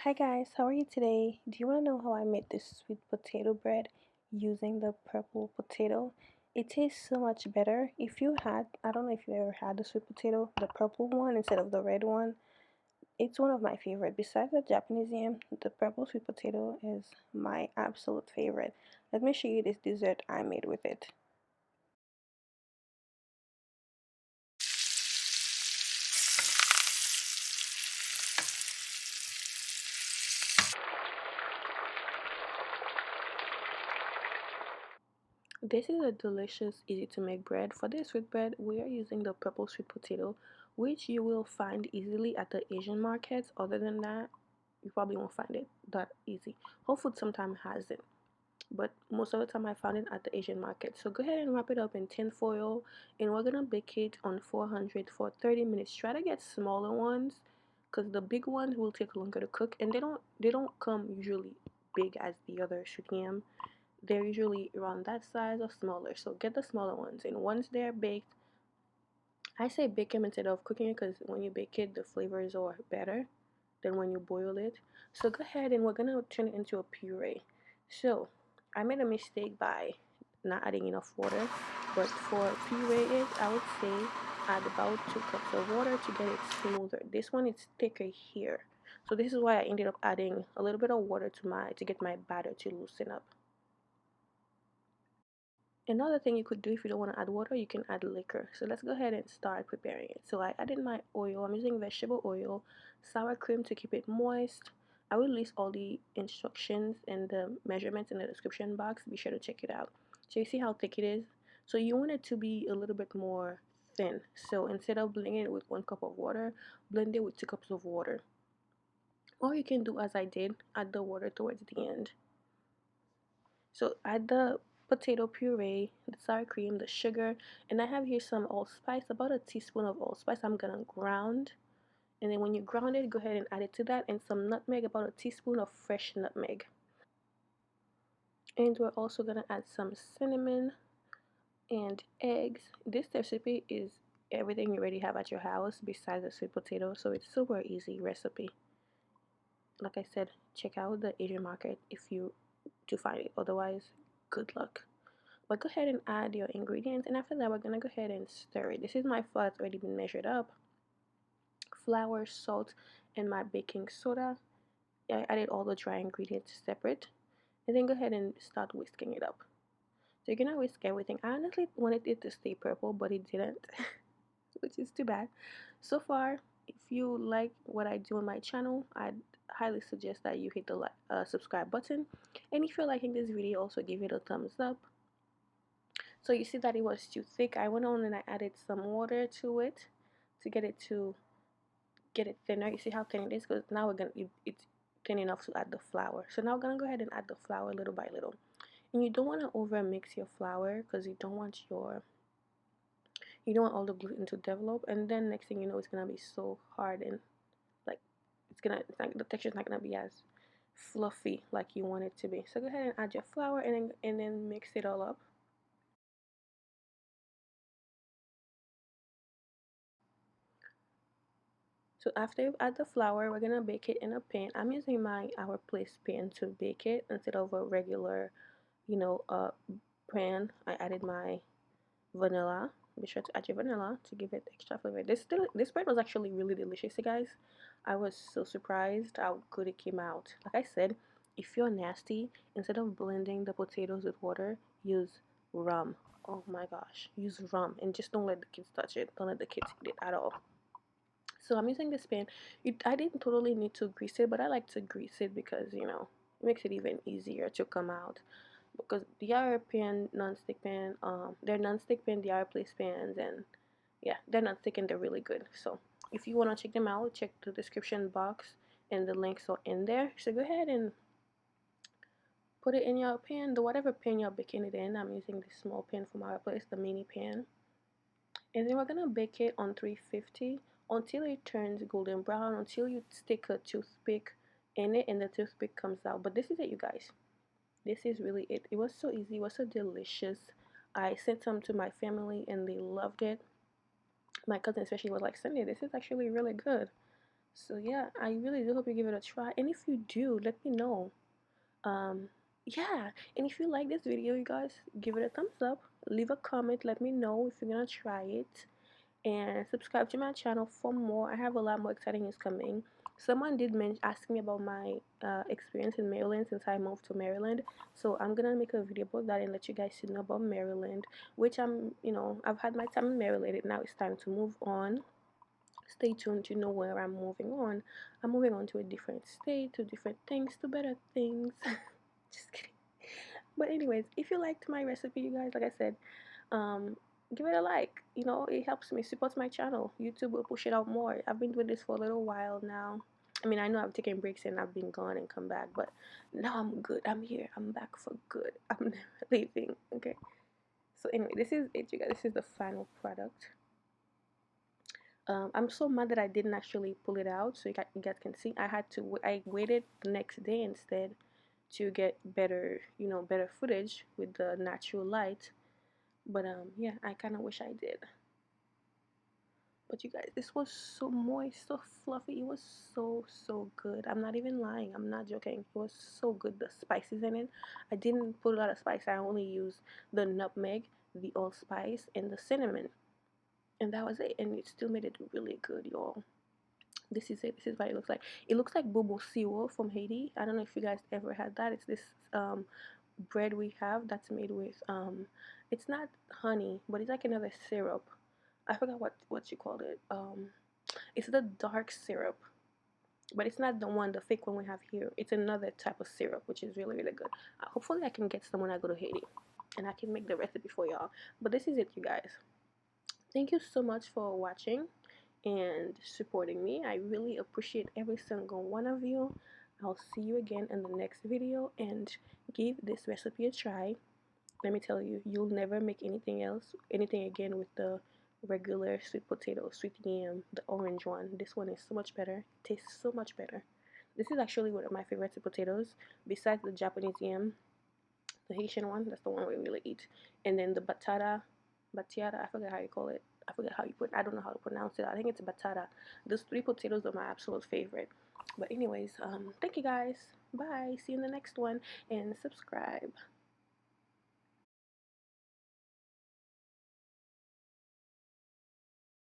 Hi guys, how are you today? Do you want to know how I made this sweet potato bread using the purple potato? It tastes so much better. I don't know if you ever had the sweet potato, the purple one instead of the red one. It's one of my favorite. Besides the Japanese yam, the purple sweet potato is my absolute favorite. Let me show you this dessert I made with it. This is a delicious, easy to make bread. For this sweet bread, we are using the purple sweet potato, which you will find easily at the Asian markets. Other than that, you probably won't find it that easy. Whole Foods sometimes has it, but most of the time I found it at the Asian market. So go ahead and wrap it up in tin foil, and we're gonna bake it on 400 for 30 minutes. Try to get smaller ones, cause the big ones will take longer to cook, and they don't come usually big as the other sweet yam. They're usually around that size or smaller. So get the smaller ones, and once they're baked, I say bake them instead of cooking it because when you bake it, the flavors are better than when you boil it. So go ahead and we're gonna turn it into a puree. So I made a mistake by not adding enough water, but for puree it, I would say add about 2 cups of water to get it smoother. This one is thicker here. So this is why I ended up adding a little bit of water to get my batter to loosen up. Another thing you could do if you don't want to add water, you can add liquor. So let's go ahead and start preparing it. So I added my oil. I'm using vegetable oil, sour cream to keep it moist. I will list all the instructions and the measurements in the description box. Be sure to check it out. So you see how thick it is? So you want it to be a little bit more thin. So instead of blending it with 1 cup of water, blend it with 2 cups of water. Or you can do as I did, add the water towards the end. So add the potato puree, the sour cream, the sugar, and I have here some allspice, about a teaspoon of allspice I'm gonna ground. And then when you ground it, go ahead and add it to that, and some nutmeg, about a teaspoon of fresh nutmeg. And we're also gonna add some cinnamon and eggs. This recipe is everything you already have at your house besides the sweet potato, so it's super easy recipe. Like I said, check out the Asian market if you to find it. Otherwise, good luck. But go ahead and add your ingredients, and after that we're gonna go ahead and stir it. This is my flour that's already been measured up. Flour, salt, and my baking soda. I added all the dry ingredients separate, and then go ahead and start whisking it up. So you're gonna whisk everything. I honestly wanted it to stay purple, but it didn't, which is too bad. So far, if you like what I do on my channel, I'd highly suggest that you hit the subscribe button, and if you're liking this video, also give it a thumbs up. So you see that it was too thick. I went on and I added some water to it to get it thinner. You see how thin it is? Because now it's thin enough to add the flour. So now we're gonna go ahead and add the flour little by little. And you don't want to over mix your flour because you don't want all the gluten to develop. And then next thing you know, it's gonna be so hard and like the texture is not gonna be as fluffy like you want it to be. So go ahead and add your flour and then mix it all up. So after you add the flour, we're gonna bake it in a pan. I'm using my our place pan to bake it instead of a regular, you know, pan. I added my vanilla. Be sure to add your vanilla to give it extra flavor. This bread was actually really delicious, you guys. I was so surprised how good it came out. Like I said, if you're nasty, instead of blending the potatoes with water, use rum. Oh my gosh, use rum and just don't let the kids touch it. Don't let the kids eat it at all. So I'm using this pan. I didn't totally need to grease it, but I like to grease it because, it makes it even easier to come out. Because the other pan, non-stick pan, they're non-stick pan, the other place pans, and yeah, they're non-stick and they're really good. So if you want to check them out, check the description box and the links are in there. So go ahead and put it in your pan, the whatever pan you're baking it in. I'm using this small pan from our place, the mini pan. And then we're gonna bake it on 350 until it turns golden brown, until you stick a toothpick in it and the toothpick comes out. But this is it, you guys. This is really it. It was so easy, it was so delicious. I sent some to my family and they loved it. My cousin especially was like, Cindy, this is actually really good. So yeah, I really do hope you give it a try, and if you do, let me know. um yeah, and if you like this video, you guys, give it a thumbs up, leave a comment, let me know if you're gonna try it, and subscribe to my channel for more. I have a lot more exciting news coming. Someone did ask me about my experience in Maryland since I moved to Maryland, so I'm gonna make a video about that and let you guys know about Maryland, which I've had my time in Maryland, and now it's time to move on. Stay tuned to know where I'm moving on. I'm moving on to a different state, to different things, to better things. Just kidding. But anyways, if you liked my recipe, you guys, like I said, um, give it a like. It helps me, supports my channel. YouTube will push it out more. I've been doing this for a little while now. I mean, I know I've taken breaks and I've been gone and come back, but now I'm good. I'm here. I'm back for good. I'm never leaving. Okay. So anyway, this is it, you guys. This is the final product. I'm so mad that I didn't actually pull it out so you guys can see. I waited the next day instead to get better footage with the natural light. But yeah, I kind of wish I did. But you guys, this was so moist, so fluffy. It was so good. I'm not even lying. I'm not joking. It was so good. The spices in it. I didn't put a lot of spice. I only used the nutmeg, the allspice, and the cinnamon, and that was it. And it still made it really good, y'all. This is it. This is what it looks like. It looks like bobo siwo from Haiti. I don't know if you guys ever had that. It's this bread we have that's made with it's not honey, but it's like another syrup. I forgot what you called it. It's the dark syrup, but it's not the fake one we have here. It's another type of syrup, which is really good. Hopefully, I can get some when I go to Haiti, and I can make the recipe for y'all. But this is it, you guys. Thank you so much for watching and supporting me. I really appreciate every single one of you. I'll see you again in the next video, and give this recipe a try. Let me tell you, you'll never make anything again with the regular sweet potato, sweet yam, the orange one. This one is so much better. It tastes so much better. This is actually one of my favorite sweet potatoes, besides the Japanese yam, the Haitian one. That's the one we really eat. And then the batata. I forget how you call it. I forget how you put. I don't know how to pronounce it. I think it's batata. Those three potatoes are my absolute favorite. But anyways, thank you guys. Bye. See you in the next one, and subscribe.